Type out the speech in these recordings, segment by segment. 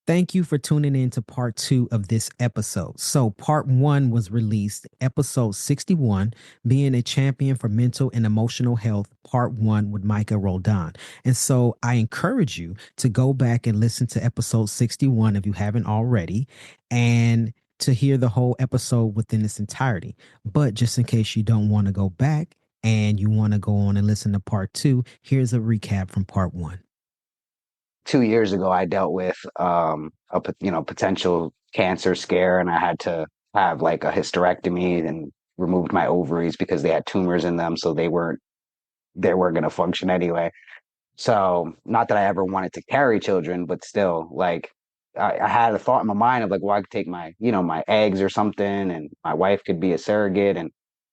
Thank you for tuning in to part 2 of this episode. So, part 1 was released, episode 61, Being a Champion for Mental and Emotional Health, part 1 with Micah Roldan. And so, I encourage you to go back and listen to episode 61 if you haven't already, and to hear the whole episode within its entirety. But just in case you don't want to go back and you want to go on and listen to part 2, here's a recap from part 1. 2 years ago, I dealt with potential cancer scare, and I had to have like a hysterectomy and removed my ovaries because they had tumors in them, so they weren't going to function anyway. So not that I ever wanted to carry children, but still, like I had a thought in my mind of like, well, I could take my eggs or something, and my wife could be a surrogate, and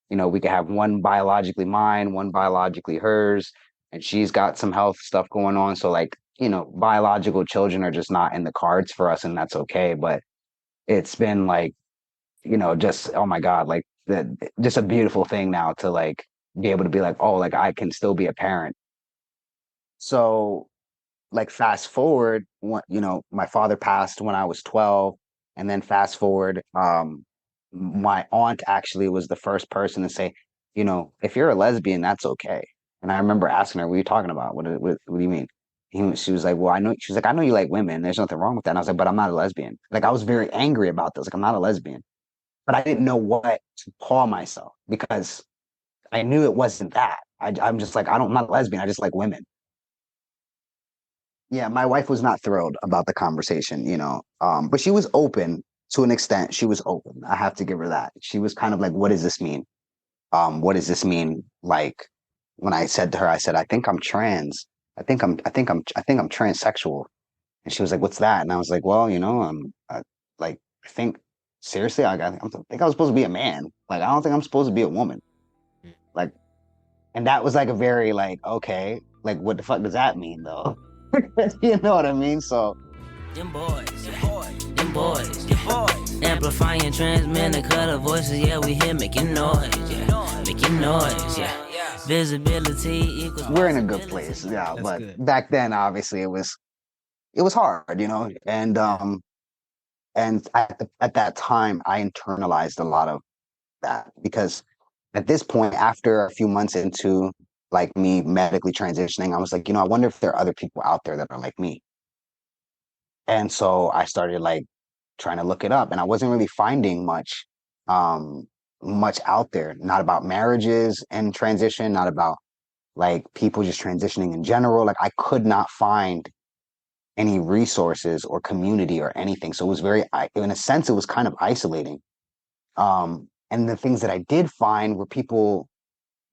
we could have one biologically mine, one biologically hers, and she's got some health stuff going on. So like, biological children are just not in the cards for us, and that's okay. But it's been like, just oh my God, like just a beautiful thing now to like be able to be like, oh, like I can still be a parent. So like fast forward, my father passed when I was 12, and then fast forward, my aunt actually was the first person to say, if you're a lesbian, that's okay. And I remember asking her, "What are you talking about? What do you mean?" She was like, "Well, I know." She was like, "I know you like women. There's nothing wrong with that." And I was like, "But I'm not a lesbian." Like I was very angry about this. Like I'm not a lesbian, but I didn't know what to call myself because I knew it wasn't that. I'm just like, I'm not a lesbian. I just like women. Yeah, my wife was not thrilled about the conversation, but she was open to an extent. She was open. I have to give her that. She was kind of like, "What does this mean? What does this mean?" Like when I said to her, I said, "I think I'm trans. I think I'm transsexual." And she was like, "What's that?" And I was like, "Well, like, I think seriously, think I was supposed to be a man. Like, I don't think I'm supposed to be a woman. Like, and that was like a very like, okay, like, what the fuck does that mean though?" You know what I mean? So Dem Bois, Dem Bois, amplifying, transmitting, color voices, yeah, we here making noise, yeah, making noise, yeah. Visibility equals we're in a good place, yeah. That's But good. back then, obviously, it was hard, and Yeah. at that time, I internalized a lot of that because at this point, after a few months into like me medically transitioning, I was like, I wonder if there are other people out there that are like me. And so I started like trying to look it up, and I wasn't really finding um, much out there. Not about marriages and transition, not about like people just transitioning in general. Like I could not find any resources or community or anything. So it was in a sense, it was kind of isolating. And the things that I did find were people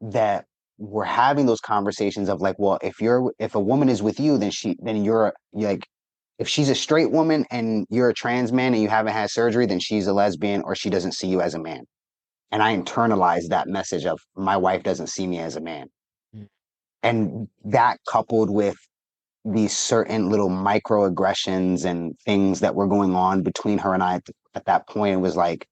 that were having those conversations of like, well, if a woman is with you, then you're like, if she's a straight woman and you're a trans man and you haven't had surgery, then she's a lesbian or she doesn't see you as a man. And I internalized that message of my wife doesn't see me as a man. Mm. And that coupled with these certain little microaggressions and things that were going on between her and I at that point, it was like,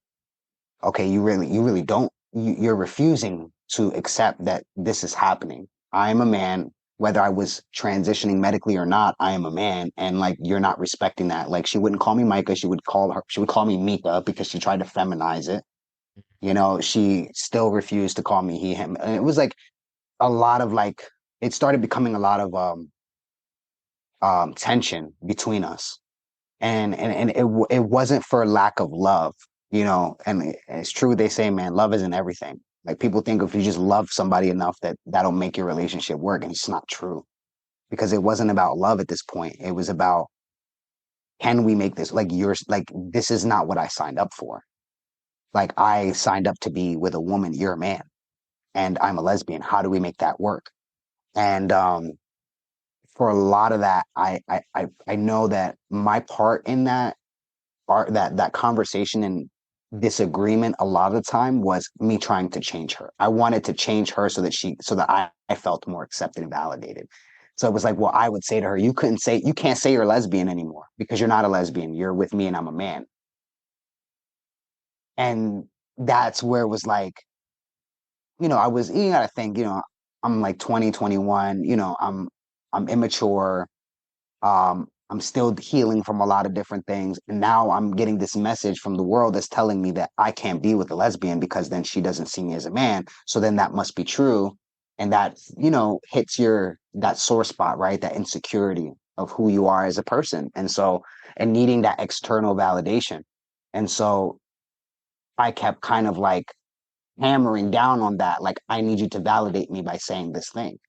okay, you really don't, you're refusing to accept that this is happening. I am a man, whether I was transitioning medically or not, I am a man. And like, you're not respecting that. Like, she wouldn't call me Micah. She would call me Mika because she tried to feminize it. She still refused to call me he, him. And it was like a lot of like, it started becoming a lot of, tension between us. And it wasn't for lack of love, and it's true they say, man, love isn't everything. Like people think if you just love somebody enough that'll make your relationship work, and it's not true because it wasn't about love at this point. It was about, can we make this like yours? Like this is not what I signed up for. Like I signed up to be with a woman. You're a man, and I'm a lesbian. How do we make that work? And for a lot of that, I know that my part in that conversation and disagreement a lot of the time was me trying to change her. I wanted to change her so that I felt more accepted and validated. So it was like, well, I would say to her, you can't say you're a lesbian anymore because you're not a lesbian. You're with me and I'm a man. And that's where it was like, you gotta think, I'm like 20, 21, I'm immature. I'm still healing from a lot of different things. And now I'm getting this message from the world that's telling me that I can't be with a lesbian because then she doesn't see me as a man. So then that must be true. And that, hits that sore spot, right? That insecurity of who you are as a person. And needing that external validation. And so I kept kind of like hammering down on that. Like, I need you to validate me by saying this thing.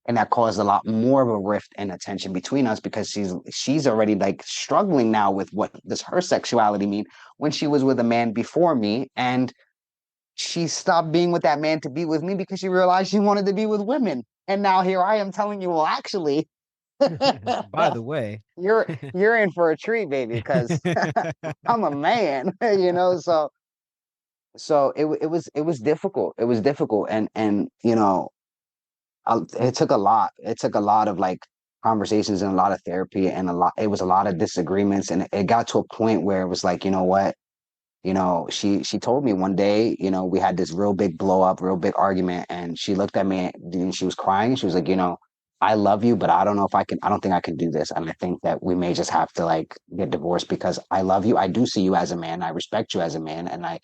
And that caused a lot more of a rift and a tension between us because she's already like struggling now with what does her sexuality mean when she was with a man before me, and she stopped being with that man to be with me because she realized she wanted to be with women. And now here I am telling you, well, actually, By the way, you're in for a treat, baby, because I'm a man, So it was difficult. It was difficult, and it took a lot. It took a lot of like conversations and a lot of therapy and it was a lot of disagreements. And it got to a point where it was like, you know what? She told me one day, we had this real big blow up, real big argument. And she looked at me and she was crying. She was like, I love you, but I don't know if I don't think I can do this. And I think that we may just have to like get divorced because I love you. I do see you as a man. I respect you as a man. And I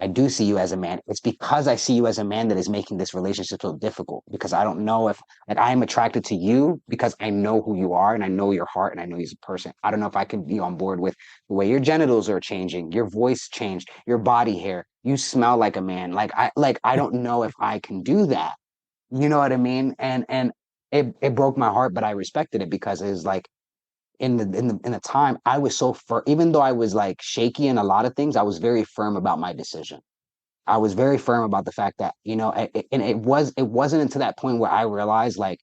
do see you as a man. It's because I see you as a man that is making this relationship so difficult because I don't know if like I am attracted to you because I know who you are and I know your heart and I know you as a person. I don't know if I can be on board with the way your genitals are changing, your voice changed, your body hair. You smell like a man. I don't know if I can do that. You know what I mean? And it broke my heart, but I respected it because it was like in the time I was so firm, even though I was like shaky in a lot of things, I was very firm about my decision. I was very firm about the fact that, and it wasn't until that point where I realized like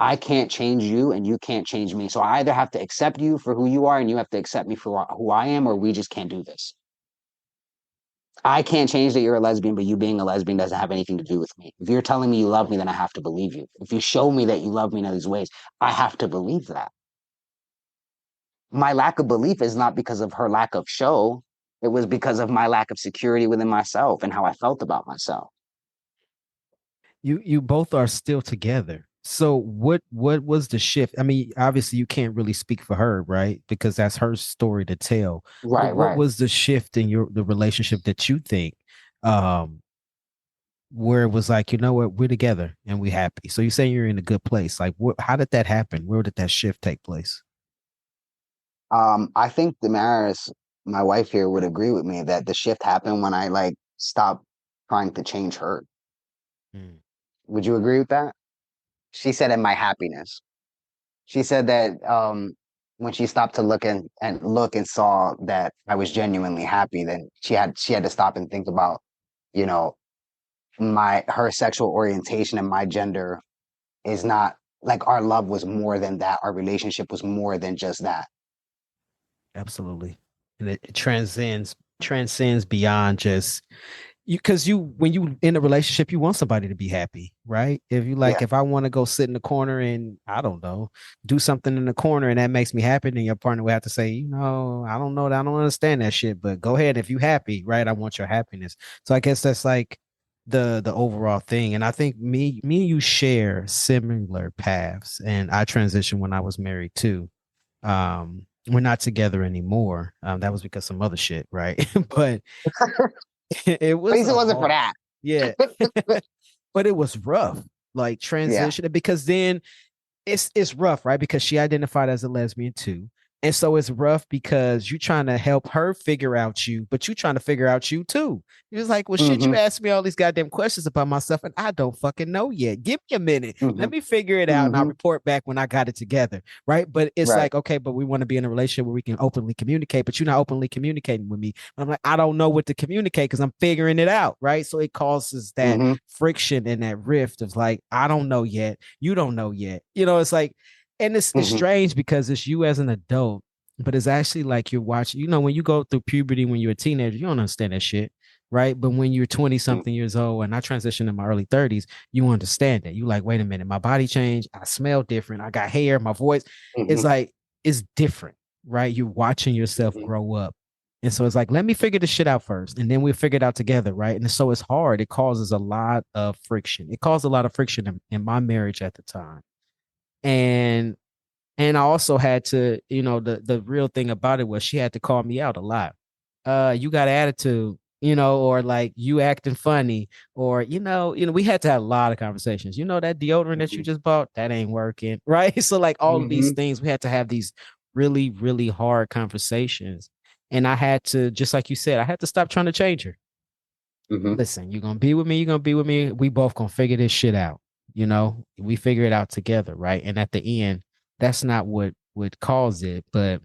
I can't change you and you can't change me. So I either have to accept you for who you are and you have to accept me for who I am, or we just can't do this. I can't change that you're a lesbian, but you being a lesbian doesn't have anything to do with me. If you're telling me you love me, then I have to believe you. If you show me that you love me in these ways, I have to believe that. My lack of belief is not because of her lack of show. It was because of my lack of security within myself and how I felt about myself. you both are still together. So what was the shift? I mean, obviously you can't really speak for her, right? Because that's her story to tell. But Right, what right. was the shift in the relationship that you think um where it was like, you know what, we're together and we happy. So you're saying you're in a good place. Like how did that happen? Where did that shift take place? I think Damaris, my wife here, would agree with me that the shift happened when I like stopped trying to change her. Mm. Would you agree with that? She said in my happiness. She said that when she stopped to look and saw that I was genuinely happy, then she had to stop and think about, you know, her sexual orientation and my gender is not like our love was more than that. Our relationship was more than just that. Absolutely. And it transcends beyond just you, because you when you in a relationship you want somebody to be happy, right? If you like, Yeah. if I want to go sit in the corner and I don't know, do something in the corner and that makes me happy, then your partner will have to say, I don't know, I don't understand that shit, but go ahead if you happy, right? I want your happiness. So I guess that's like the overall thing. And I think me and you share similar paths, and I transitioned when I was married too. We're not together anymore. That was because some other shit, right? But it At was least it a wasn't for hard, that. yeah, but it was rough, like Yeah. transition, because then it's rough, right? Because she identified as a lesbian too. And so it's rough because you're trying to help her figure out you, but you're trying to figure out you too. You're just like, well, shit, you Hmm. asked me all these goddamn questions about myself and I don't fucking know yet. Give me a minute. Hmm. Let me figure it out and I'll Hmm. report back when I got it together. Right. But it's Right. like, okay, but we want to be in a relationship where we can openly communicate, but you're not openly communicating with me. I'm like, I don't know what to communicate because I'm figuring it out. Right. So it causes that Hmm. friction and that rift of like, I don't know yet. You don't know yet. It's like, and it's Hmm. strange because it's you as an adult, but it's actually like you're watching, when you go through puberty when you're a teenager, you don't understand that shit, right? But when you're 20 something years old, and I transitioned in my early 30s, you understand that. You like, wait a minute, my body changed, I smell different, I got hair, my voice, it's Hmm. like, it's different, right? You're watching yourself Hmm. grow up. And so it's like, let me figure this shit out first, and then we'll figure it out together, right? And so it's hard. It causes a lot of friction. It caused a lot of friction in my marriage at the time. And And I also had to, the real thing about it was she had to call me out a lot. You got attitude, or like you acting funny, or we had to have a lot of conversations. That deodorant that you just bought, that ain't working, right? So like all of these things, we had to have these really, really hard conversations. And I had to, just like you said, I had to stop trying to change her. Listen, you're gonna be with me, you're gonna be with me. We both gonna figure this shit out. We figure it out together, right? And at the end, that's not what would cause it, but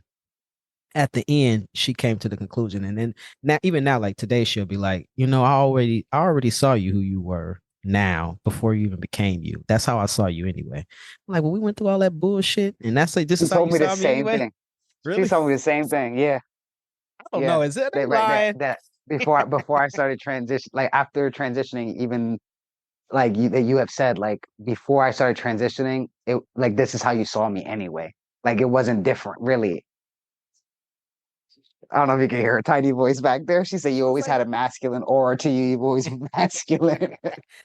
at the end, she came to the conclusion. And then even now, like today, she'll be like, I already saw you who you were now before you even became you. That's how I saw you anyway. I'm like, well, we went through all that bullshit, and that's like, this She is how told you me the saw me same anyway. thing. She Really? told me the same thing. Yeah. I don't Yeah. know. Is that That right lying? that before I started transition, like after transitioning, even like you have said, like before I started transitioning, it like this is how you saw me anyway. Like it wasn't different, really. I don't know if you can hear her tiny voice back there. She said you It's always like, had a masculine aura to you. You've always been masculine.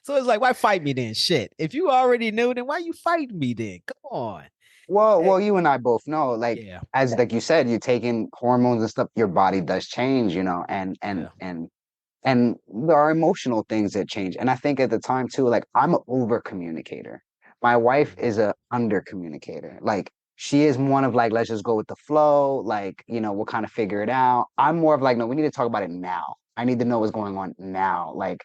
so it's like, why fight me then? Shit. If you already knew, then why you fighting me then? Come on. Well, you and I both know, like Yeah. as like you said, you're taking hormones and stuff, your body does change, Yeah. and there are emotional things that change. And I think at the time too, like I'm an over communicator. My wife is a under communicator. Like she is one of like, let's just go with the flow. Like, we'll kind of figure it out. I'm more of like, no, we need to talk about it now. I need to know what's going on now. Like,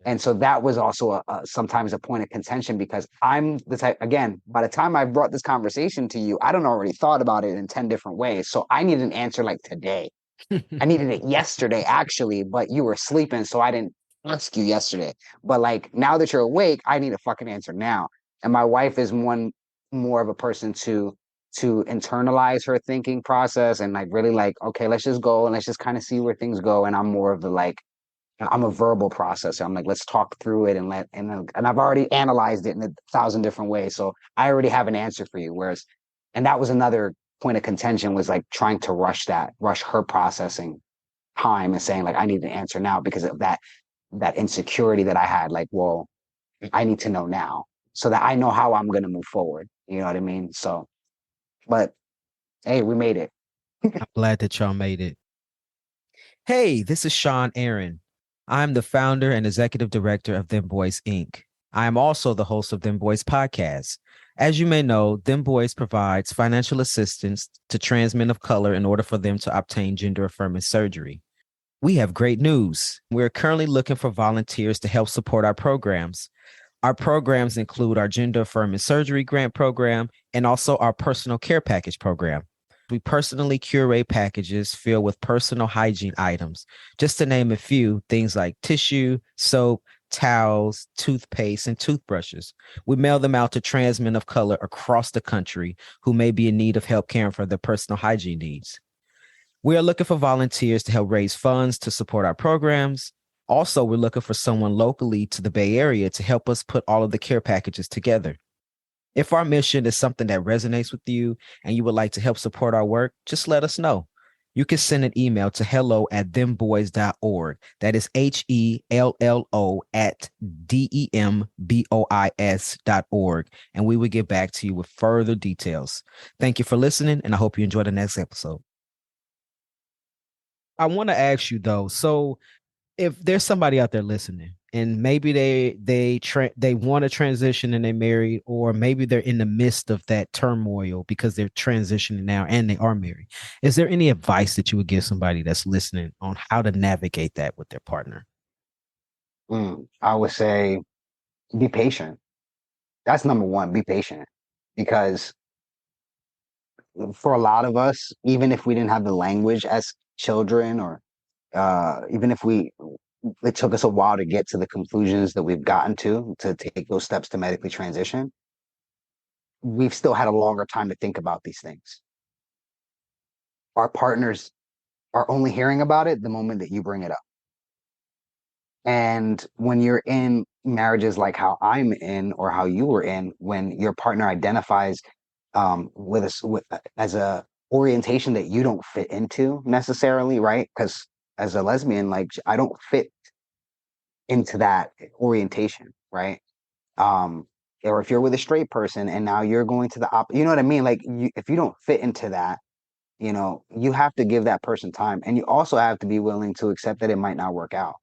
and so that was also sometimes a point of contention because I'm the type, again, by the time I brought this conversation to you, I don't already thought about it in 10 different ways. So I need an answer like today. I needed it yesterday, actually, but you were sleeping, so I didn't ask you yesterday. But like now that you're awake, I need a fucking answer now. And my wife is one more of a person to internalize her thinking process and like really like, okay, let's just go and let's just kind of see where things go. And I'm more of the like, I'm a verbal processor. I'm like, let's talk through it and I've already analyzed it in 1,000 different ways. So I already have an answer for you. And that was another point of contention was like trying to rush her processing time and saying like, I need an answer now because of that insecurity that I had. Like, well, I need to know now so that I know how I'm going to move forward. You know what I mean? So, but hey, we made it. I'm glad that y'all made it. Hey, this is Sean Aaron. I'm the founder and executive director of Dem Bois Inc. I am also the host of Dem Bois Podcast. As you may know, Dem Bois provides financial assistance to trans men of color in order for them to obtain gender affirming surgery. We have great news. We're currently looking for volunteers to help support our programs. Our programs include our gender affirming surgery grant program and also our personal care package program. We personally curate packages filled with personal hygiene items. Just to name a few, things like tissue, soap, towels, toothpaste, and toothbrushes. We mail them out to trans men of color across the country who may be in need of help caring for their personal hygiene needs. We are looking for volunteers to help raise funds to support our programs. Also, we're looking for someone locally to the Bay Area to help us put all of the care packages together. If our mission is something that resonates with you and you would like to help support our work, just let us know. You can send an email to hello@dembois.org. That is HELLO@DEMBOIS.org. And we will get back to you with further details. Thank you for listening, and I hope you enjoy the next episode. I want to ask you though, so if there's somebody out there listening and maybe they want to transition and they married, or maybe they're in the midst of that turmoil because they're transitioning now and they are married, is there any advice that you would give somebody that's listening on how to navigate that with their partner? I would say be patient. That's number one, be patient. Because for a lot of us, even if we didn't have the language as children, or even if it took us a while to get to the conclusions that we've gotten to take those steps to medically transition, we've still had a longer time to think about these things. Our partners are only hearing about it the moment that you bring it up. And when you're in marriages like how I'm in or how you were in, when your partner identifies as a orientation that you don't fit into necessarily, right? Because as a lesbian, like I don't fit into that orientation, right? or if you're with a straight person and now you're going to you know what I mean? Like if you don't fit into that, you have to give that person time, and you also have to be willing to accept that it might not work out.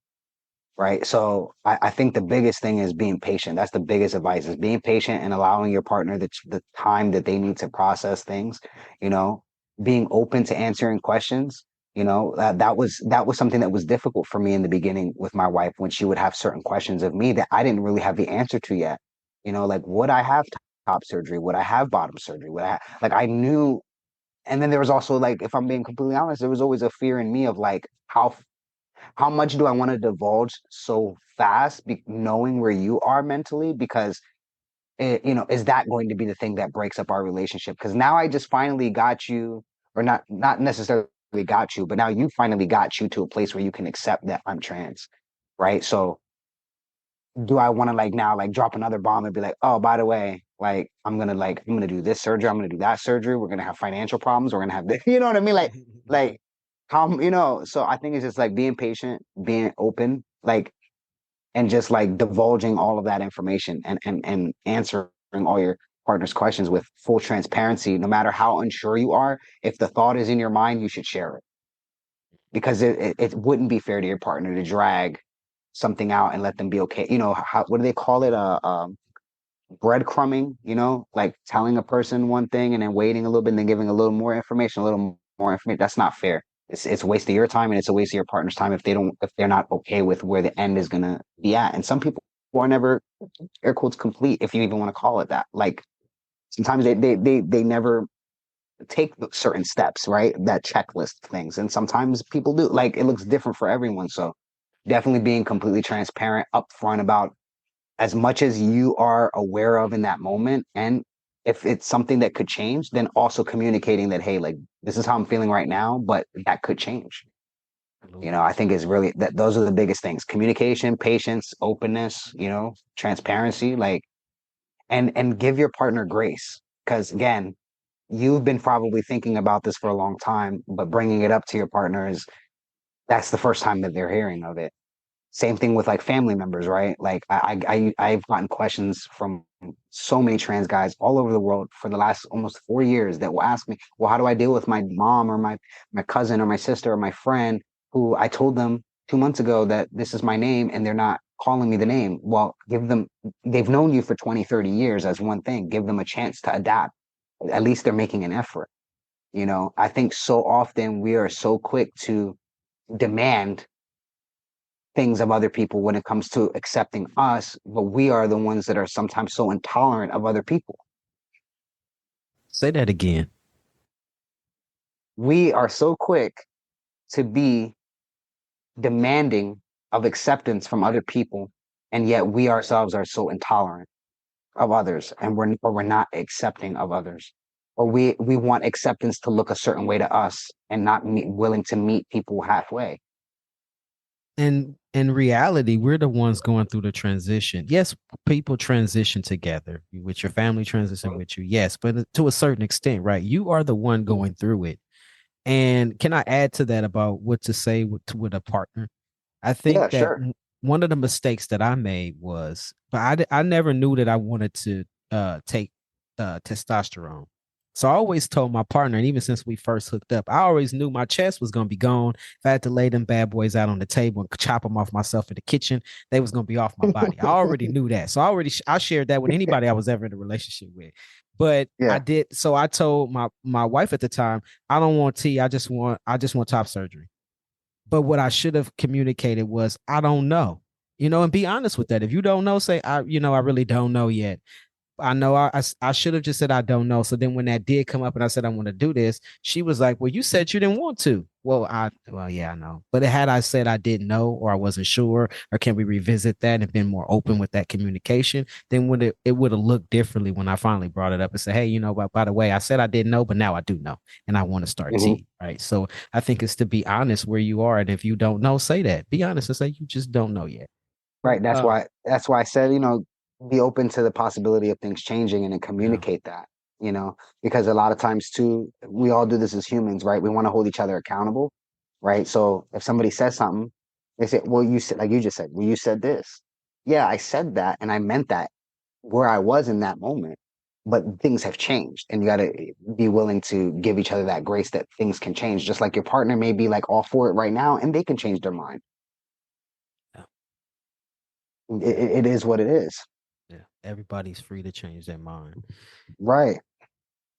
Right. So I think the biggest thing is being patient. That's the biggest advice, is being patient and allowing your partner the time that they need to process things, you know, being open to answering questions. That was something that was difficult for me in the beginning with my wife, when she would have certain questions of me that I didn't really have the answer to yet. Like, would I have top surgery? Would I have bottom surgery? Like, I knew. And then there was also, like, if I'm being completely honest, there was always a fear in me of like, how much do I want to divulge so fast, knowing where you are mentally? Because is that going to be the thing that breaks up our relationship? Because now I just finally got you, or not necessarily got you, but now you finally got you to a place where you can accept that I'm trans, right? So do I want to, like, now, like, drop another bomb and be like, oh, by the way, like, I'm gonna do this surgery, I'm gonna do that surgery, we're gonna have financial problems, we're gonna have this, you know what I mean? Like how, so I think it's just like being patient, being open, like, and just like divulging all of that information, and answering all your partner's questions with full transparency. No matter how unsure you are, if the thought is in your mind, you should share it, because it wouldn't be fair to your partner to drag something out and let them be okay. What do they call it? Breadcrumbing, like telling a person one thing and then waiting a little bit and then giving a little more information, a little more information. That's not fair. It's a waste of your time, and it's a waste of your partner's time if they're not okay with where the end is gonna be at. And some people are never, air quotes, complete, if you even want to call it that. Like, sometimes they never take certain steps, right? That checklist things. And sometimes people do. Like, it looks different for everyone. So definitely being completely transparent upfront about as much as you are aware of in that moment. And if it's something that could change, then also communicating that, hey, like, this is how I'm feeling right now, but that could change. I think is really that those are the biggest things: communication, patience, openness, transparency, like, and give your partner grace. Because again, you've been probably thinking about this for a long time, but bringing it up to your partner that's the first time that they're hearing of it. Same thing with, like, family members, right? Like, I've gotten questions from so many trans guys all over the world for the last almost 4 years that will ask me, well, how do I deal with my mom or my cousin or my sister or my friend, who I told them 2 months ago that this is my name and they're not calling me the name? Well, they've known you for 20, 30 years as one thing. Give them a chance to adapt. At least they're making an effort. I think so often we are so quick to demand things of other people when it comes to accepting us, but we are the ones that are sometimes so intolerant of other people. Say that again. We are so quick to be demanding of acceptance from other people, and yet we ourselves are so intolerant of others, and we're not accepting of others, or we want acceptance to look a certain way to us and not willing to meet people halfway. And in reality, we're the ones going through the transition. Yes, people transition together with your family, transition with you. Yes, but to a certain extent, right? You are the one going through it. And can I add to that about what to say with a partner? I think that sure. One of the mistakes that I made was, but I never knew that I wanted to take testosterone. So I always told my partner, and even since we first hooked up, I always knew my chest was going to be gone. If I had to lay them bad boys out on the table and chop them off myself in the kitchen, they was going to be off my body. I already knew that. So I shared that with anybody I was ever in a relationship with. But I did. So I told my wife at the time, I don't want T. I just want top surgery. But what I should have communicated was, I don't know, and be honest with that. If you don't know, say, I really don't know yet. I know I should have just said, I don't know. So then when that did come up and I said, I want to do this, she was like, well, you said you didn't want to. Well, yeah, I know. But had I said I didn't know, or I wasn't sure, or can we revisit that and been more open with that communication, then it would have looked differently when I finally brought it up and said, hey, by the way, I said I didn't know, but now I do know. And I want to start T, right? So I think it's to be honest where you are. And if you don't know, say that. Be honest and say you just don't know yet. Right. That's why I said, be open to the possibility of things changing, and then communicate that, because a lot of times too, we all do this as humans, right? We want to hold each other accountable, right? So if somebody says something, they say, well, you said, like you just said, well, you said this. Yeah, I said that and I meant that. where I was in that moment, but things have changed, and you got to be willing to give each other that grace that things can change. Just like your partner may be like all for it right now, and they can change their mind. Yeah. It is what it is. Yeah. Everybody's free to change their mind. Right.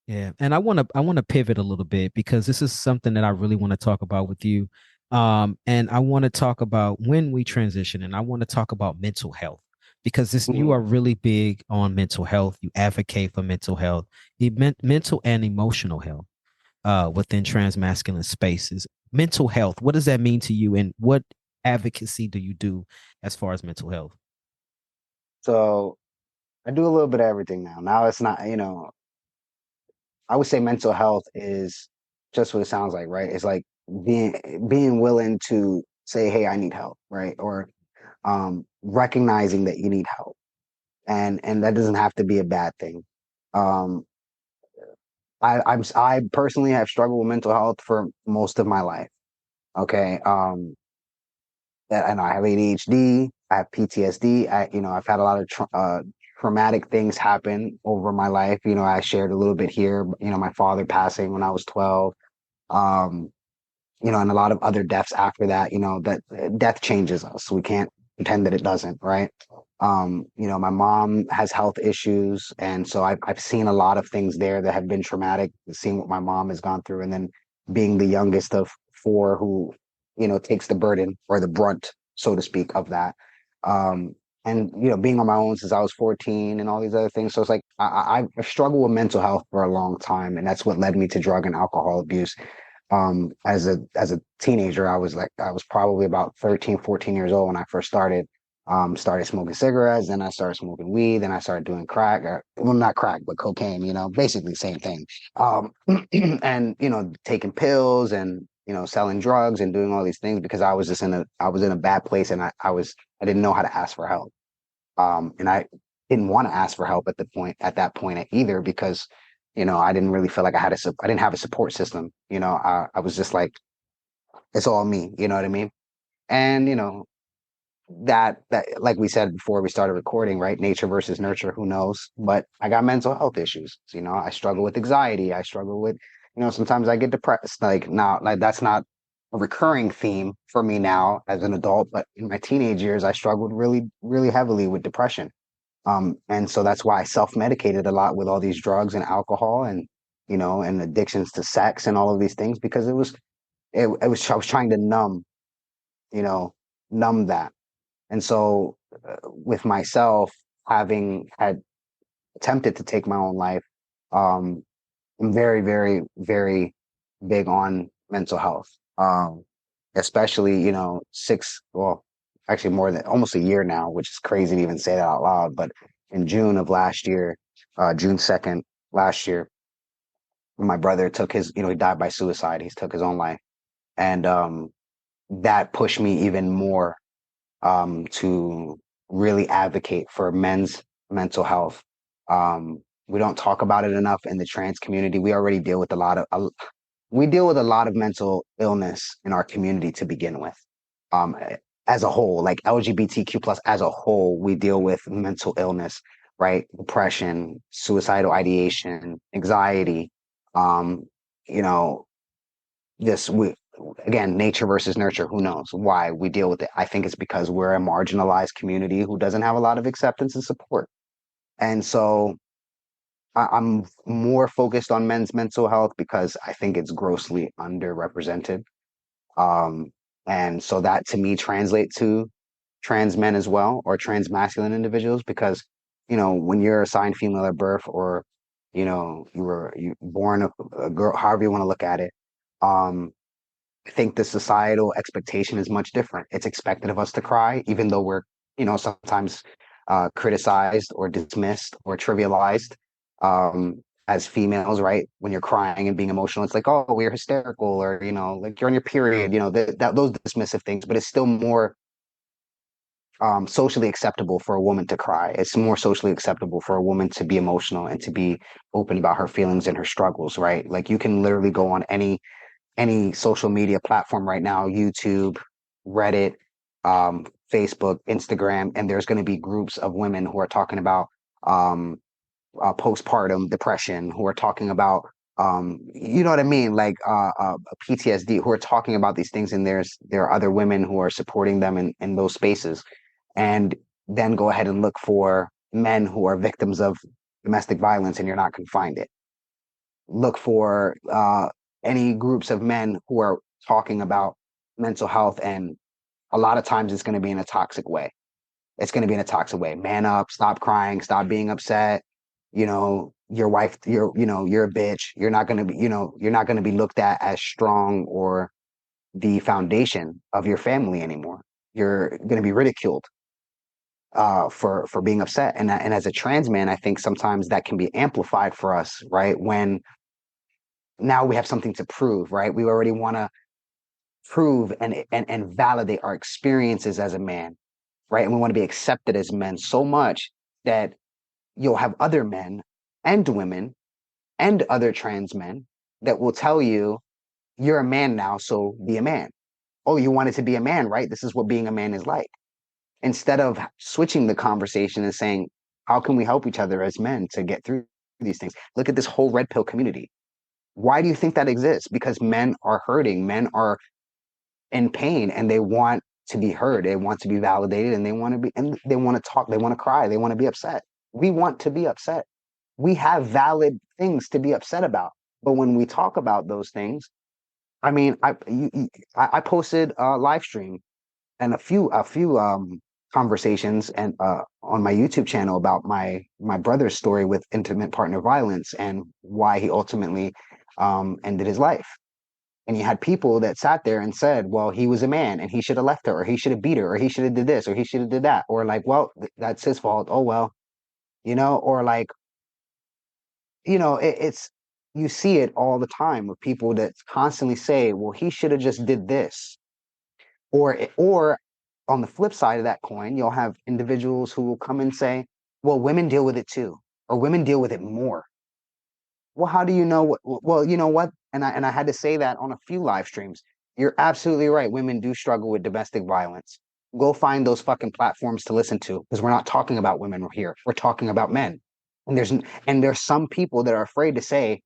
Yeah. And I want to pivot a little bit because this is something that I really want to talk about with you. And I want to talk about when we transition, and I want to talk about mental health because this you Mhm. are really big on mental health. You advocate for mental health, mental and emotional health within transmasculine spaces. Mental health, what does that mean to you, and what advocacy do you do as far as mental health? So I do a little bit of everything now. Now it's not, I would say mental health is just what it sounds like, right? It's like being willing to say, "Hey, I need help," right? Or recognizing that you need help, and that doesn't have to be a bad thing. Um, I personally have struggled with mental health for most of my life. Okay, and I have ADHD, I have PTSD. I've had a lot of traumatic things happen over my life. I shared a little bit here. My father passing when I was 12. Um, and a lot of other deaths after that. That death changes us. We can't pretend that it doesn't, right? My mom has health issues, and so I've seen a lot of things there that have been traumatic. Seeing what my mom has gone through, and then being the youngest of four who, takes the burden or the brunt, so to speak, of that. Um, and being on my own since I was 14 and all these other things. So it's like I've struggled with mental health for a long time, and that's what led me to drug and alcohol abuse. As a teenager, I was probably about 13, 14 years old when I first started smoking cigarettes. Then I started smoking weed. Then I started doing crack, well, not crack, but cocaine, basically same thing. And, taking pills and, selling drugs and doing all these things because I was in a bad place, and I didn't know how to ask for help. And I didn't want to ask for help at that point either, because I didn't really feel like I didn't have a support system. I was just like, it's all me. You know what I mean? And that like we said before we started recording, right? Nature versus nurture, who knows? But I got mental health issues. I struggle with anxiety. I struggle with, sometimes I get depressed. Like now, like that's not a recurring theme for me now as an adult, but in my teenage years, I struggled really, really heavily with depression. And so that's why I self-medicated a lot with all these drugs and alcohol, and and addictions to sex and all of these things, because I was trying to you know, numb that. And so with myself having had attempted to take my own life, um, I'm very, very, very big on mental health. Especially, well, actually more than almost a year now, which is crazy to even say that out loud. But in June of last year, June 2nd last year, my brother took he died by suicide. He took his own life. And that pushed me even more to really advocate for men's mental health. We don't talk about it enough in the trans community. We already deal with we deal with a lot of mental illness in our community to begin with. Um, as a whole, like LGBTQ plus as a whole, we deal with mental illness, right? Depression, suicidal ideation, anxiety. Um, you know, this we again, nature versus nurture. Who knows why we deal with it? I think it's because we're a marginalized community who doesn't have a lot of acceptance and support, and so I'm more focused on men's mental health because I think it's grossly underrepresented. Um, and so that to me translates to trans men as well, or trans masculine individuals, because when you're assigned female at birth, or you born a girl, however you want to look at it. I think the societal expectation is much different. It's expected of us to cry, even though we're, sometimes criticized or dismissed or trivialized as females, right? When you're crying and being emotional, it's like, oh, we're hysterical, or, like you're on your period, those dismissive things, but it's still more socially acceptable for a woman to cry. It's more socially acceptable for a woman to be emotional and to be open about her feelings and her struggles, right? Like you can literally go on any social media platform right now, YouTube, Reddit, Facebook, Instagram, and there's going to be groups of women who are talking about um, postpartum depression, who are talking about, you know what I mean, like PTSD, who are talking about these things, and there are other women who are supporting them in those spaces, and then go ahead and look for men who are victims of domestic violence, and you're not going to find it. Look for any groups of men who are talking about mental health, and a lot of times it's going to be in a toxic way. It's going to be in a toxic way. Man up, stop crying, stop being upset. You know, your wife, you're a bitch. You're not going to be, you're not going to be looked at as strong or the foundation of your family anymore. You're going to be ridiculed for being upset. And as a trans man, I think sometimes that can be amplified for us, right? When now we have something to prove, right? We already want to prove and validate our experiences as a man, right? And we want to be accepted as men so much that you'll have other men and women and other trans men that will tell you, you're a man now, so be a man. Oh, you wanted to be a man, right? This is what being a man is like. Instead of switching the conversation and saying, how can we help each other as men to get through these things? Look at this whole red pill community. Why do you think that exists? Because men are hurting, men are in pain, and they want to be heard, they want to be validated, and they want to talk, they want to cry, they want to be upset. We want to be upset. We have valid things to be upset about. But when we talk about those things, I mean, I posted a live stream and a few conversations and on my YouTube channel about my brother's story with intimate partner violence and why he ultimately ended his life. And you had people that sat there and said, well, he was a man and he should have left her, or he should have beat her, or he should have did this, or he should have did that, or like, well, that's his fault. Oh, well, or like, it's, you see it all the time with people that constantly say, well, he should have just did this. Or on the flip side of that coin, you'll have individuals who will come and say, well, women deal with it too, or women deal with it more. Well, how do you know what? Well, you know what? And I had to say that on a few live streams. You're absolutely right. Women do struggle with domestic violence. Go find those fucking platforms to listen to, because we're not talking about women here. We're talking about men. And there's some people that are afraid to say,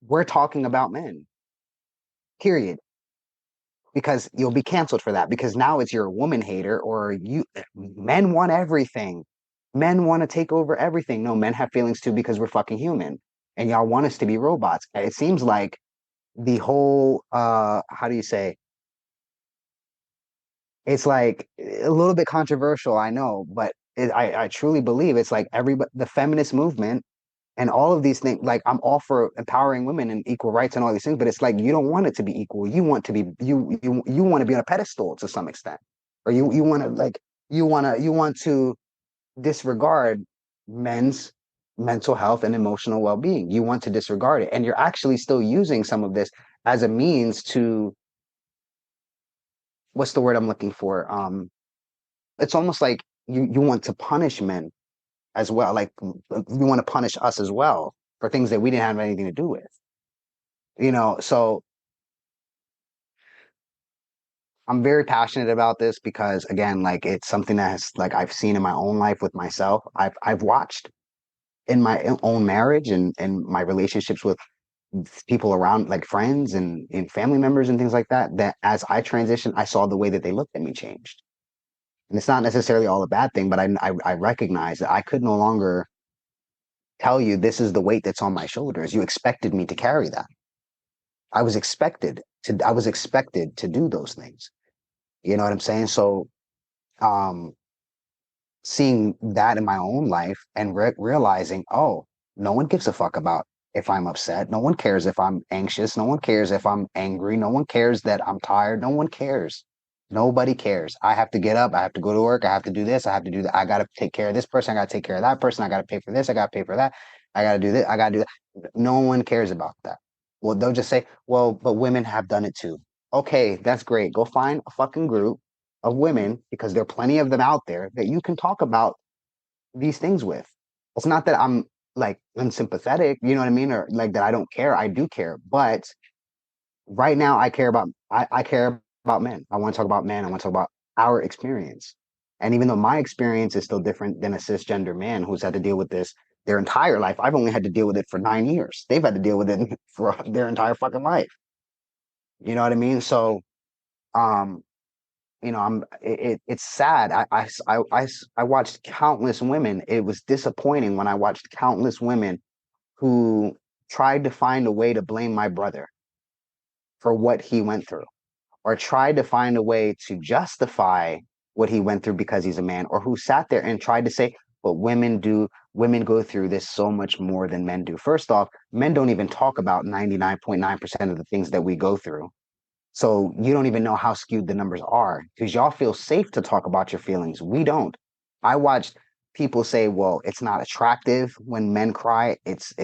we're talking about men. Period. Because you'll be canceled for that. Because now it's you're a woman hater, or men want everything. Men want to take over everything. No, men have feelings too, because we're fucking human. And y'all want us to be robots. It seems like the whole how do you say, it's like a little bit controversial, I know, but I truly believe it's like the feminist movement and all of these things. Like, I'm all for empowering women and equal rights and all these things, but it's like, you don't want it to be equal. You want to be you want to be on a pedestal to some extent, or you want to like you want to disregard men's mental health and emotional well-being. You want to disregard it, and you're actually still using some of this as a means to, what's the word I'm looking for? It's almost like you want to punish men as well. Like, you want to punish us as well for things that we didn't have anything to do with. So I'm very passionate about this because, again, like, it's something that has, like, I've seen in my own life with myself. I've watched in my own marriage and my relationships with people around, like friends and family members and things like that, that as I transitioned, I saw the way that they looked at me changed. And it's not necessarily all a bad thing, but I recognize that I could no longer tell you, this is the weight that's on my shoulders. You expected me to carry that. I was expected to do those things. You know what I'm saying? So, seeing that in my own life and realizing, oh, no one gives a fuck about if I'm upset. No one cares if I'm anxious. No one cares if I'm angry. No one cares that I'm tired. No one cares. Nobody cares. I have to get up. I have to go to work. I have to do this. I have to do that. I got to take care of this person. I got to take care of that person. I got to pay for this. I got to pay for that. I got to do this. I got to do that. No one cares about that. Well, they'll just say, well, but women have done it too. Okay, that's great. Go find a fucking group of women, because there are plenty of them out there that you can talk about these things with. It's not that I'm like unsympathetic, you know what I mean? Or like that I don't care. I do care. But right now I care about men. I want to talk about men. I want to talk about our experience. And even though my experience is still different than a cisgender man who's had to deal with this their entire life, I've only had to deal with it for 9 years. They've had to deal with it for their entire fucking life. You know what I mean? So, um, it's sad. I watched countless women. It was disappointing when I watched countless women who tried to find a way to blame my brother for what he went through, or tried to find a way to justify what he went through because he's a man, or who sat there and tried to say, but women go through this so much more than men do. First off, men don't even talk about 99.9% of the things that we go through. So you don't even know how skewed the numbers are, because y'all feel safe to talk about your feelings. We don't. I watched people say, well, it's not attractive when men cry. It's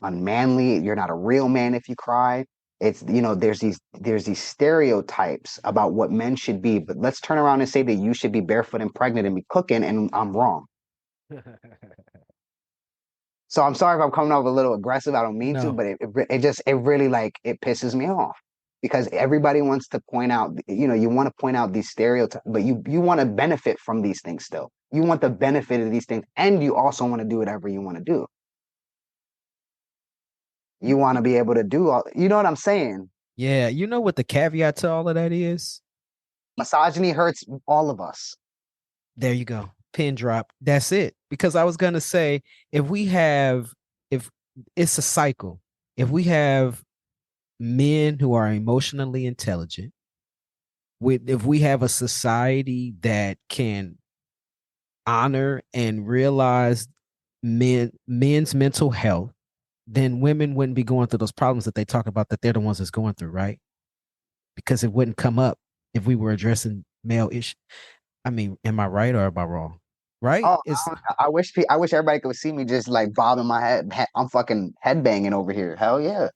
unmanly. You're not a real man if you cry. It's, there's these stereotypes about what men should be, but let's turn around and say that you should be barefoot and pregnant and be cooking, and I'm wrong. So I'm sorry if I'm coming off a little aggressive. I don't mean to, but it really, like, it pisses me off, because everybody wants to point out, you want to point out these stereotypes, but you want to benefit from these things still. You want the benefit of these things, and you also want to do whatever you want to do. You want to be able to do all, you know what I'm saying? Yeah. You know what the caveat to all of that is? Misogyny hurts all of us. There you go. Pin drop. That's it. Because I was going to say, if it's a cycle, if we have men who are emotionally intelligent, if we have a society that can honor and realize men's mental health, then women wouldn't be going through those problems that they talk about, that they're the ones that's going through, right? Because it wouldn't come up if we were addressing male issues. I mean, am I right or am I wrong? Right? Oh, I wish everybody could see me just like bobbing my head. I'm fucking headbanging over here. Hell yeah.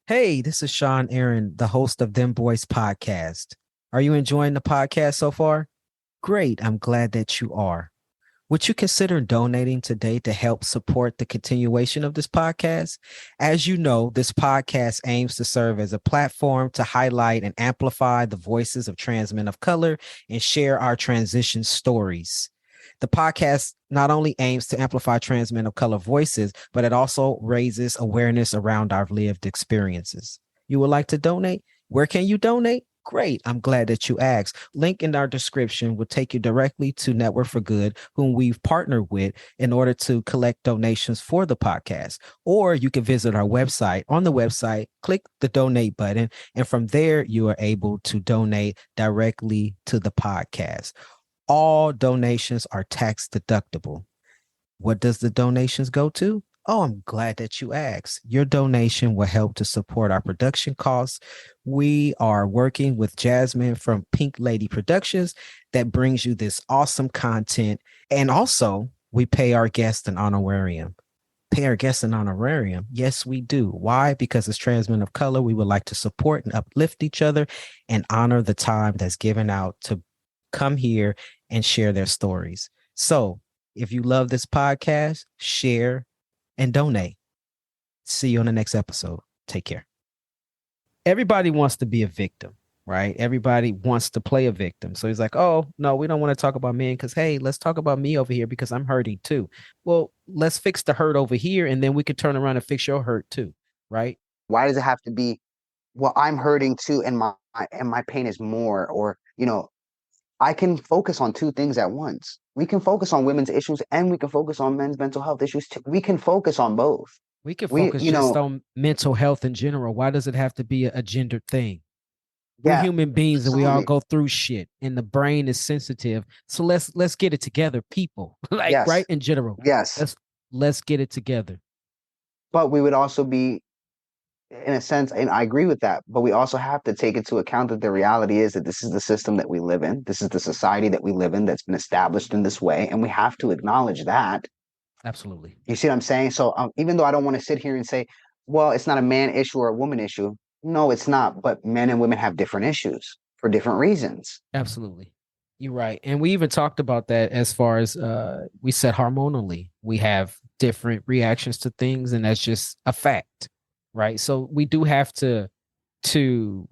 Hey, this is Sean Aaron, the host of Dem Bois Podcast. Are you enjoying the podcast so far? Great. I'm glad that you are. Would you consider donating today to help support the continuation of this podcast? As you know, this podcast aims to serve as a platform to highlight and amplify the voices of trans men of color and share our transition stories. The podcast not only aims to amplify trans men of color voices, but it also raises awareness around our lived experiences. You would like to donate? Where can you donate? Great. I'm glad that you asked. Link in our description will take you directly to Network for Good, whom we've partnered with in order to collect donations for the podcast. Or you can visit our website. On the website, click the donate button, and from there, you are able to donate directly to the podcast. All donations are tax deductible. What does the donations go to? Oh, I'm glad that you asked. Your donation will help to support our production costs. We are working with Jasmine from Pink Lady Productions that brings you this awesome content. And also, we pay our guests an honorarium. Pay our guests an honorarium? Yes, we do. Why? Because as trans men of color, we would like to support and uplift each other and honor the time that's given out to come here and share their stories. So if you love this podcast, share and donate. See you on the next episode. Take care. Everybody wants to be a victim, right? Everybody wants to play a victim. So he's like, oh, no, we don't want to talk about men because, hey, let's talk about me over here because I'm hurting too. Well, let's fix the hurt over here and then we can turn around and fix your hurt too, right? Why does it have to be, well, I'm hurting too and my pain is more, or, I can focus on two things at once. We can focus on women's issues and we can focus on men's mental health issues too. We can focus on both. We can focus just on mental health in general. Why does it have to be a gendered thing? We're human beings and we all go through shit and the brain is sensitive. So let's get it together, people. Right, in general. Yes. Let's get it together. But we would also be, in a sense, and I agree with that, but we also have to take into account that the reality is that this is the system that we live in. This is the society that we live in that's been established in this way. And we have to acknowledge that. Absolutely. You see what I'm saying? So even though I don't want to sit here and say, well, it's not a man issue or a woman issue. No, it's not. But men and women have different issues for different reasons. Absolutely. You're right. And we even talked about that as far as we said hormonally. We have different reactions to things, and that's just a fact. Right. So we do have to come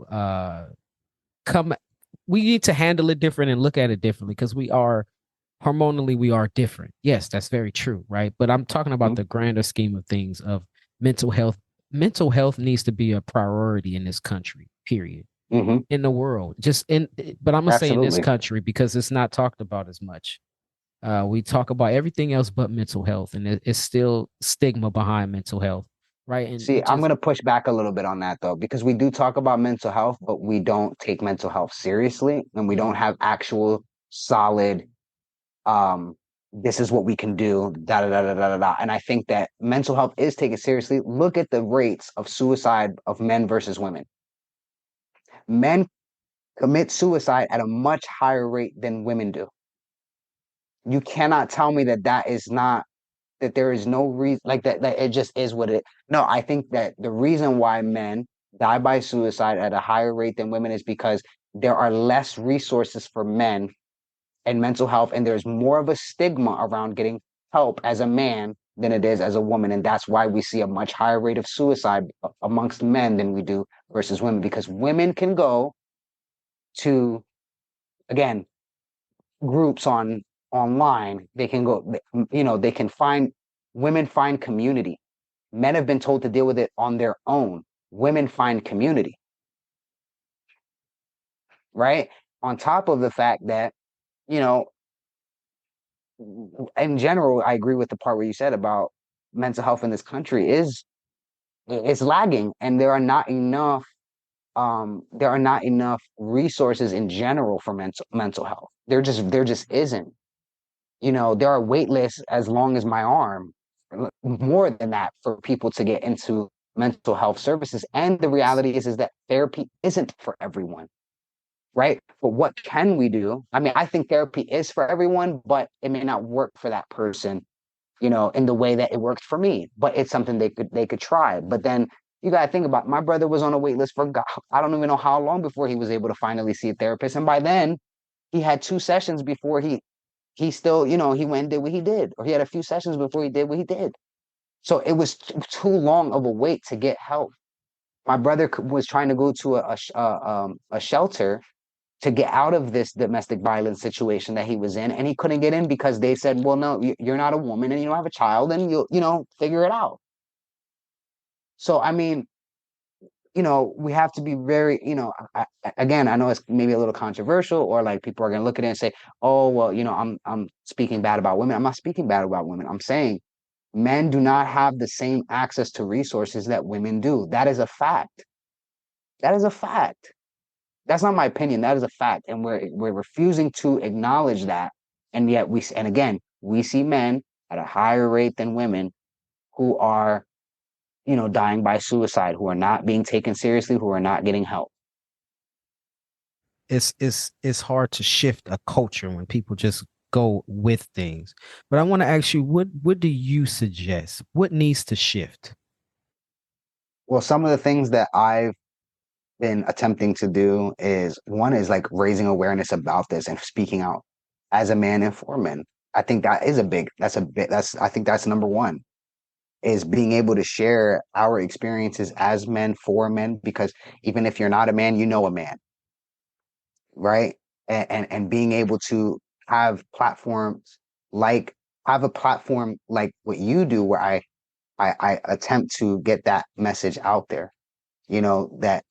we need to handle it different and look at it differently because we are hormonally we are different. Yes, that's very true, right? But I'm talking about the grander scheme of things of mental health. Mental health needs to be a priority in this country, period. In the world, but I'm gonna say in this country because it's not talked about as much. We talk about everything else but mental health, and it's still stigma behind mental health, right? And see, I'm going to push back a little bit on that though, because we do talk about mental health, but we don't take mental health seriously, and we don't have actual solid this is what we can do, da da da da da da. And I think that mental health is taken seriously. Look at the rates of suicide of men versus women. Men commit suicide at a much higher rate than women do. You cannot tell me that that there is no reason like that it just is what it. No, I think that the reason why men die by suicide at a higher rate than women is because there are less resources for men and mental health, and there's more of a stigma around getting help as a man than it is as a woman. And that's why we see a much higher rate of suicide amongst men than we do versus women, because women can go to, again, groups online. They can go, they can find, women find community. Men have been told to deal with it on their own. Women find community. Right? On top of the fact that, in general, I agree with the part where you said about mental health in this country is lagging, and there are not enough resources in general for mental health. There just isn't. There are wait lists as long as my arm, more than that, for people to get into mental health services. And the reality is that therapy isn't for everyone. Right? But what can we do? I mean, I think therapy is for everyone, but it may not work for that person, in the way that it worked for me. But it's something they could try. But then you got to think about, my brother was on a wait list for, I don't even know how long before he was able to finally see a therapist. And by then he had 2 sessions before he still, he went and did what he did, or he had a few sessions before he did what he did. So it was too long of a wait to get help. My brother was trying to go to a shelter to get out of this domestic violence situation that he was in, and he couldn't get in because they said, well, no, you're not a woman and you don't have a child, and you'll figure it out. So, I mean, we have to be very, again, I know it's maybe a little controversial, or like people are going to look at it and say, oh, well, I'm speaking bad about women. I'm not speaking bad about women. I'm saying men do not have the same access to resources that women do. That is a fact. That is a fact. That's not my opinion. That is a fact. And we're refusing to acknowledge that. And yet we see men at a higher rate than women who are, dying by suicide, who are not being taken seriously, who are not getting help. It's hard to shift a culture when people just go with things. But I want to ask you, what do you suggest? What needs to shift? Well, some of the things that I've been attempting to do is, one is like raising awareness about this and speaking out as a man and for men. I think I think that's number one, is being able to share our experiences as men for men, because even if you're not a man, you know a man, right? And being able to have platforms like what you do, where I attempt to get that message out there, that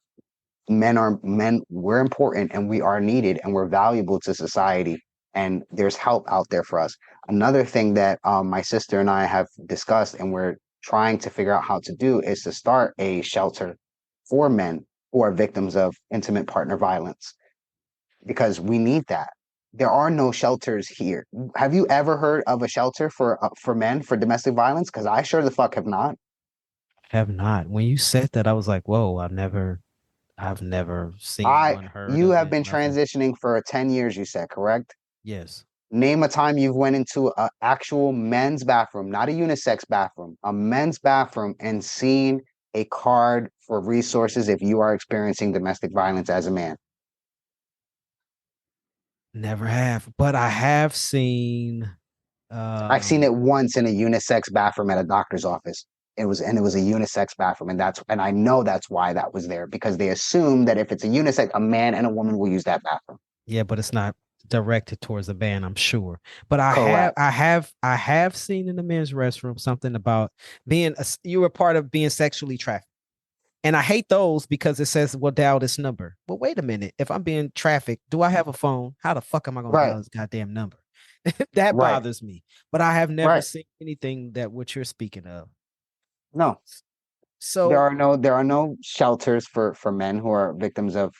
we're important and we are needed and we're valuable to society, and there's help out there for us. Another thing that my sister and I have discussed and we're trying to figure out how to do is to start a shelter for men who are victims of intimate partner violence, because we need that. There are no shelters here. Have you ever heard of a shelter for men for domestic violence? Because I sure the fuck have not. Have not. When you said that, I was like, whoa, I've never seen one, heard You of have it, been nothing. transitioning for 10 years, you said, correct? Yes. Name a time you've went into an actual men's bathroom, not a unisex bathroom, a men's bathroom, and seen a card for resources if you are experiencing domestic violence as a man. Never have, but I have seen. I've seen it once in a unisex bathroom at a doctor's office. It was a unisex bathroom, and I know that's why that was there, because they assume that if it's a unisex, a man and a woman will use that bathroom. Yeah, but it's not directed towards a ban, I'm sure. But I Correct. have seen in the men's restroom something about you were part of being sexually trafficked. And I hate those because it says, well, dial this number. But wait a minute. If I'm being trafficked, do I have a phone? How the fuck am I going to Right. dial this goddamn number? That Right. bothers me. But I have never Right. seen anything that what you're speaking of. No, So there are no shelters for men who are victims of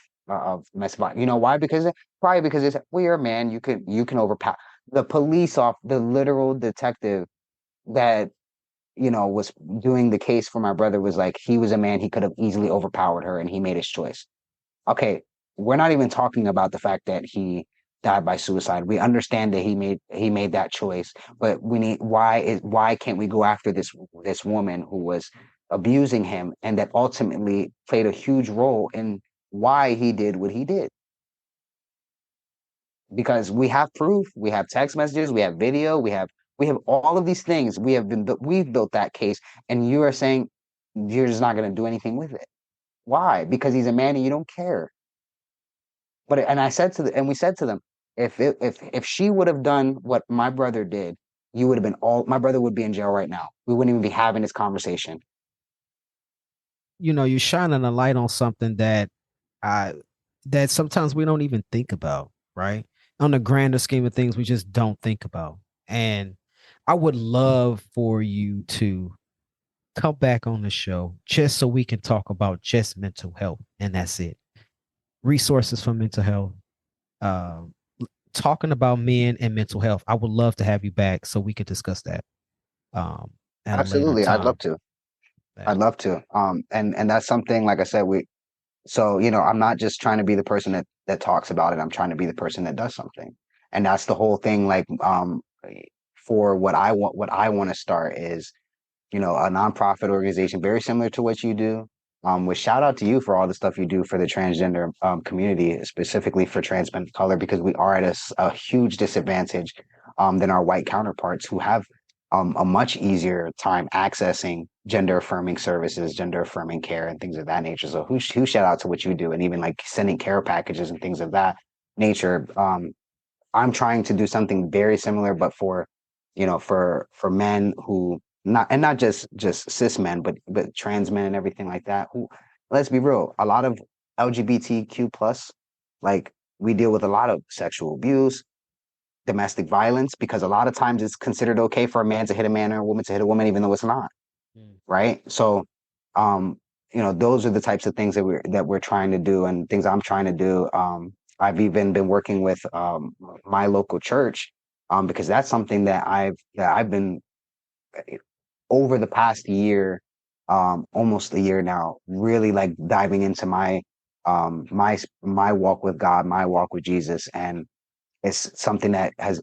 domestic violence. You know why? Probably because it's, well, you're a man. You can overpower the the literal detective that was doing the case for my brother was like, he was a man. He could have easily overpowered her, and he made his choice. Okay, we're not even talking about the fact that he died by suicide. We understand that he made that choice, but why can't we go after this woman who was abusing him and that ultimately played a huge role in why he did what he did? Because we have proof, we have text messages, we have video, we have all of these things. We've built that case, and you are saying you're just not going to do anything with it. Why? Because he's a man and you don't care. But and we said to them, if she would have done what my brother did, you would have been all my brother would be in jail right now. We wouldn't even be having this conversation. you're shining a light on something I that sometimes we don't even think about, right? On the grander scheme of things, we just don't think about. And I would love for you to come back on the show just so we can talk about just mental health, and that's it. Resources for mental health, um, talking about men and mental health. I would love to have you back so we could discuss that at a later Absolutely, I'd love time. to. Yeah. I'd love to. And that's something, like I said, so I'm not just trying to be the person that talks about it. I'm trying to be the person that does something. And that's the whole thing. Like, for what I want to start is, a nonprofit organization very similar to what you do. With shout out to you for all the stuff you do for the transgender community, specifically for trans men of color, because we are at a huge disadvantage than our white counterparts who have a much easier time accessing gender affirming services, gender affirming care, and things of that nature. So, who shout out to what you do, and even like sending care packages and things of that nature. I'm trying to do something very similar, but for men who not just cis men, but trans men and everything like that. Who, let's be real, a lot of LGBTQ plus, like, we deal with a lot of sexual abuse, domestic violence, because a lot of times it's considered okay for a man to hit a man or a woman to hit a woman, even though it's not, Mm. right? So, um, those are the types of things that we're trying to do, and things I'm trying to do. I've even been working with my local church, because that's something that I've been over the past year, almost a year now, really like diving into my walk with God, my walk with Jesus, and it's something that has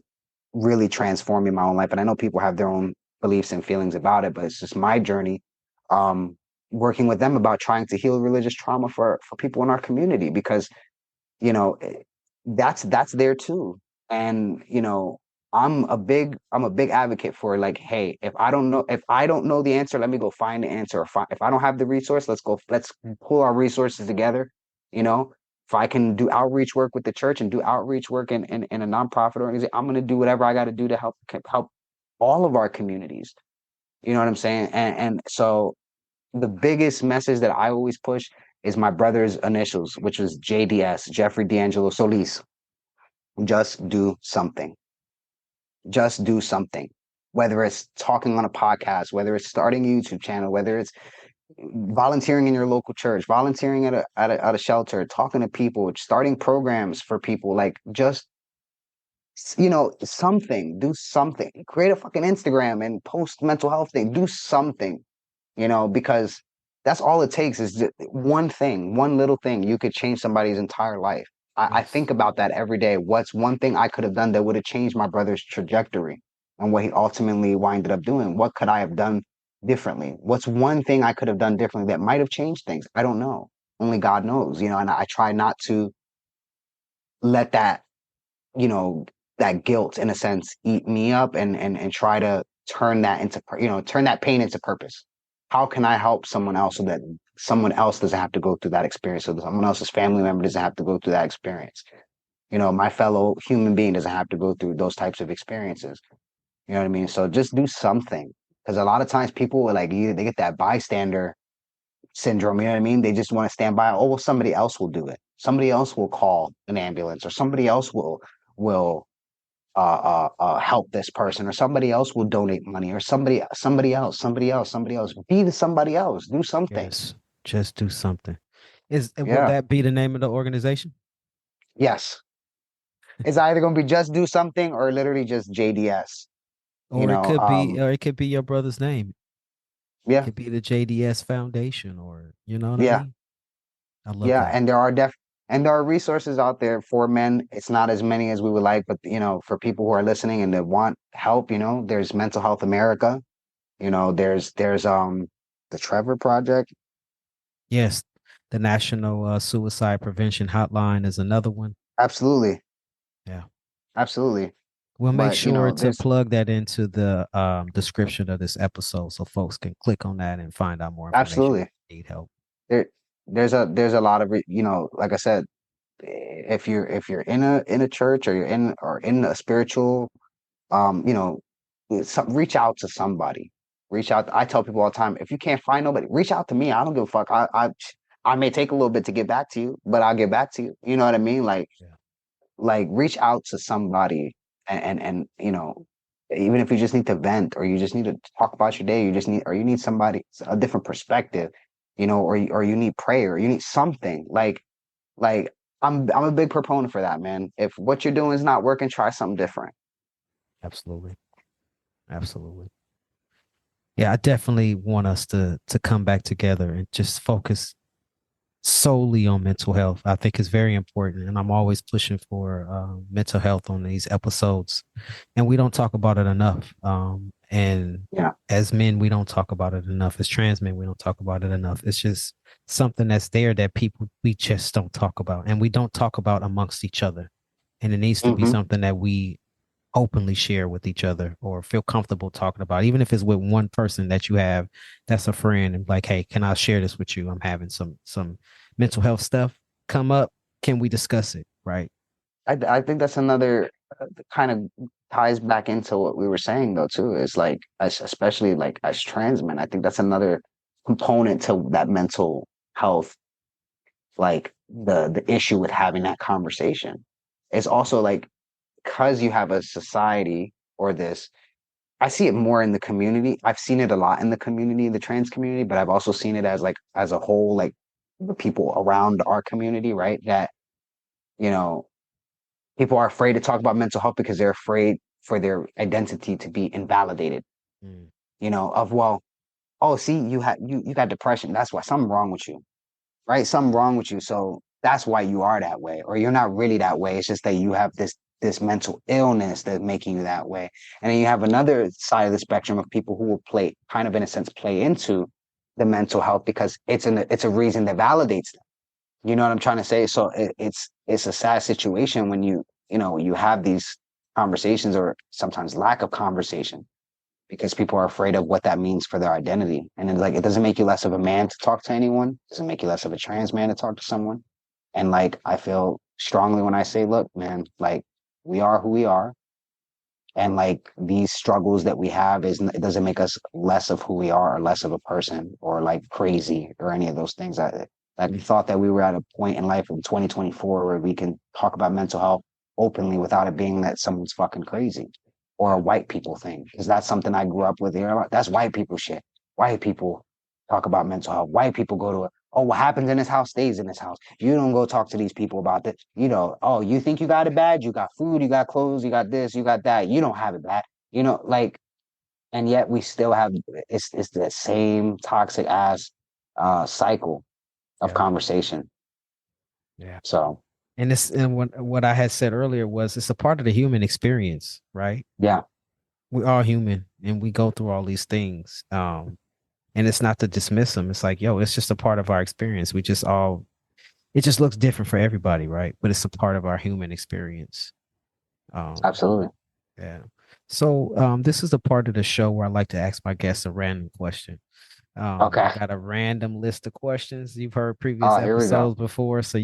really transformed me in my own life. And I know people have their own beliefs and feelings about it, but it's just my journey, working with them about trying to heal religious trauma for people in our community, because you know eh, that's there too. And I'm a big advocate for, like, hey, if I don't know the answer, let me go find the answer. If I don't have the resource, let's pull our resources together. you know if I can do outreach work with the church and do outreach work in a nonprofit organization, I'm going to do whatever I got to do to help all of our communities. You know what I'm saying? And so the biggest message that I always push is my brother's initials, which was JDS, Jeffrey D'Angelo Solis. Just do something. Just do something. Whether it's talking on a podcast, whether it's starting a YouTube channel, whether it's volunteering in your local church, volunteering at a shelter, talking to people, starting programs for people, like, just something. Do something. Create a fucking Instagram and post mental health thing. Do something. Because that's all it takes is just one thing, one little thing. You could change somebody's entire life. I Yes. think about that every day. What's one thing I could have done that would have changed my brother's trajectory and what he ultimately winded up doing? What could I have done differently? What's one thing I could have done differently that might have changed things? I don't know. Only God knows, and I try not to let you know, that guilt, in a sense, eat me up, and try to turn that pain into purpose. How can I help someone else so that someone else doesn't have to go through that experience, so that someone else's family member doesn't have to go through that experience? My fellow human being doesn't have to go through those types of experiences. You know what I mean? So just do something. Because a lot of times people like they get that bystander syndrome. You know what I mean? They just want to stand by. Oh, well, somebody else will do it. Somebody else will call an ambulance, or somebody else will help this person, or somebody else will donate money, or somebody else. Be the somebody else. Do something. Yes, just do something. Will Yeah. that be the name of the organization? Yes. It's either going to be just do something or literally just JDS. Or it could be, your brother's name. It Yeah. could be the JDS Foundation, or you know what I Yeah. mean? I love Yeah. that. And there are resources out there for men. It's not as many as we would like, but for people who are listening and that want help, there's Mental Health America. There's the Trevor Project. Yes, the National Suicide Prevention Hotline is another one. Absolutely. Yeah. Absolutely. We'll make But, sure to there's plug that into the description of this episode so folks can click on that and find out more information if absolutely they need help. there's a lot of like I said, if you're in a church, or you're in a spiritual, reach out to somebody. Reach out. I tell people all the time, if you can't find nobody, reach out to me. I don't give a fuck. I may take a little bit to get back to you, but I'll get back to you. You know what I mean? Like, Yeah. like reach out to somebody, and even if you just need to vent, or you just need to talk about your day, you need somebody, a different perspective, or you need prayer, or you need something like I'm a big proponent for that, man. If what you're doing is not working, try something different. Absolutely. Absolutely. Yeah, I definitely want us to come back together and just focus solely on mental health. I think it's very important, and I'm always pushing for mental health on these episodes, and we don't talk about it enough. And Yeah. as men, we don't talk about it enough. As trans men, we don't talk about it enough. It's just something that's there that we just don't talk about, and we don't talk about amongst each other. And it needs to be something that we openly share with each other, or feel comfortable talking about, even if it's with one person that you have that's a friend, and like, hey, can I share this with you? I'm having some mental health stuff come up. Can we discuss it? Right. I think that's another, kind of ties back into what we were saying though too. Is like, especially like as trans men, I think that's another component to that mental health, like the issue with having that conversation. It's also like, because you have a society, or this, I see it more in the community. I've seen it a lot in the community, the trans community, but I've also seen it as like as a whole, like the people around our community, right? That, you know, people are afraid to talk about mental health because they're afraid for their identity to be invalidated. Mm. Of, well, oh, see, you got depression. That's why something wrong with you, right? Something wrong with you. So that's why you are that way, or you're not really that way. It's just that you have this mental illness that's making you that way. And then you have another side of the spectrum of people who will kind of in a sense play into the mental health because it's a reason that validates them. You know what I'm trying to say? So it's a sad situation when you have these conversations, or sometimes lack of conversation, because people are afraid of what that means for their identity. And it's like, it doesn't make you less of a man to talk to anyone. It doesn't make you less of a trans man to talk to someone. And like, I feel strongly when I say, look, man, like, we are who we are. And like, these struggles that we have, it doesn't make us less of who we are, or less of a person, or like crazy, or any of those things. We thought that we were at a point in life in 2024 where we can talk about mental health openly without it being that someone's fucking crazy, or a white people thing. Because that's something I grew up with. That's white people shit. White people talk about mental health. White people go to it. Oh, what happens in this house stays in this house. You don't go talk to these people about that. Oh, you think you got it bad? You got food, you got clothes, you got this, you got that. You don't have it bad. Like, and yet we still have, it's the same toxic ass cycle of conversation. Yeah. So. And what I had said earlier was, it's a part of the human experience, right? Yeah. We're all human, and we go through all these things. And it's not to dismiss them. It's like, yo, it's just a part of our experience. It just looks different for everybody, right? But it's a part of our human experience. Absolutely. Yeah. So this is the part of the show where I like to ask my guests a random question. Okay. I got a random list of questions. You've heard previous episodes before, so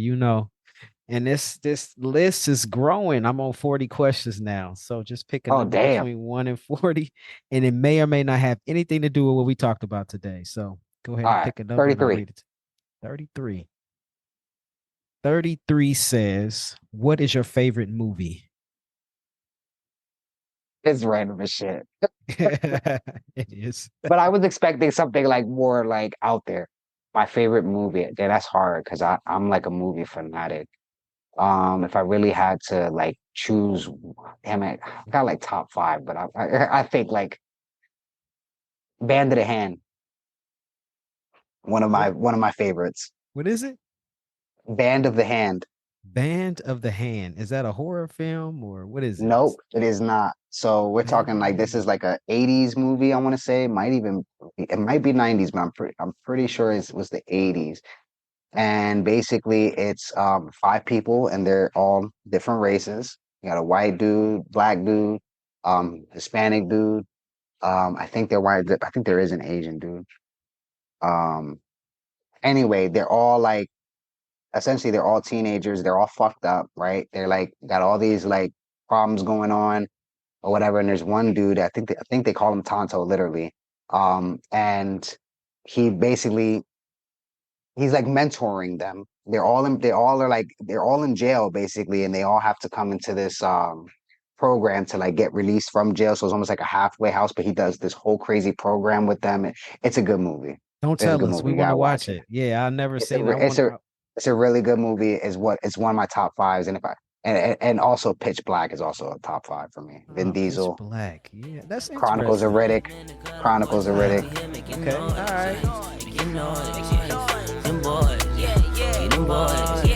And this list is growing. I'm on 40 questions now. So just pick a Oh, number damn. between 1 and 40. And it may or may not have anything to do with what we talked about today. So go ahead All and right. pick a number and I'll 33. read it. 33. 33 says, what is your favorite movie? It's random as shit. It is. But I was expecting something like more like out there. My favorite movie. Yeah, that's hard because I'm like a movie fanatic. If I really had to like choose, damn it, I got like top five, but I think like Band of the Hand, What one of my favorites. what is it? Band of the Hand. Band of the Hand. Is that a horror film or what is it? Nope, it is not. So we're Band talking of the like this is Hand. like a 80s movie, I want to say. It might be 90s, but I'm pretty sure it was the 80s. And basically it's five people and they're all different races. You got a white dude, black dude, Hispanic dude. I think they're white. I think there is an Asian dude. Um, anyway, they're all like essentially they're all teenagers. They're all fucked up, right? They're like got all these like problems going on or whatever. And there's one dude, I think they call him Tonto, literally. And he basically he's like mentoring them. They're all in jail basically, and they all have to come into this program to like get released from jail. So it's almost like a halfway house, but he does this whole crazy program with them. It's a good movie. Don't It's a tell good us. movie. We You want to gotta watch watch it. it. Yeah, I've never It's a seen it. re- it's a really good movie. It's one of my top fives, and if I and also Pitch Black is also a top five for me. Vin Pitch Diesel, Black. Yeah, that's Chronicles of interesting. Riddick, Chronicles of Riddick. Okay, all right. Them boys, yeah, them boys,